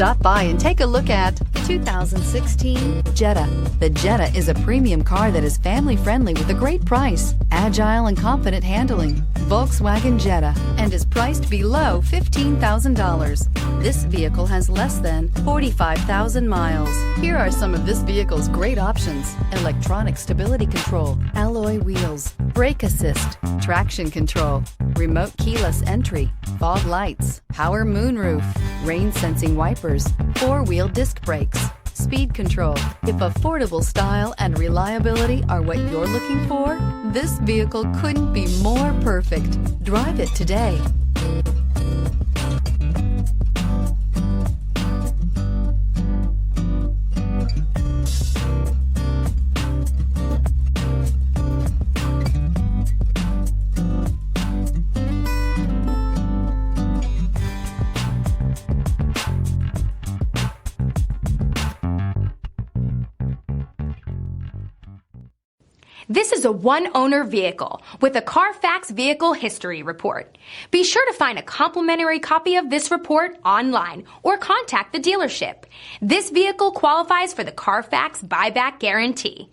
Stop by and take a look at 2016 Jetta. The Jetta is a premium car that is family-friendly with a great price, agile and confident handling. Volkswagen Jetta, and is priced below $15,000. This vehicle has less than 45,000 miles. Here are some of this vehicle's great options: electronic stability control, alloy wheels, brake assist, traction control, remote keyless entry, fog lights, power moonroof, rain sensing wipers, four-wheel disc brakes, speed control. If affordable style and reliability are what you're looking for, this vehicle couldn't be more perfect. Drive it today. This is a one-owner vehicle with a Carfax Vehicle History Report. Be sure to find a complimentary copy of this report online or contact the dealership. This vehicle qualifies for the Carfax Buyback Guarantee.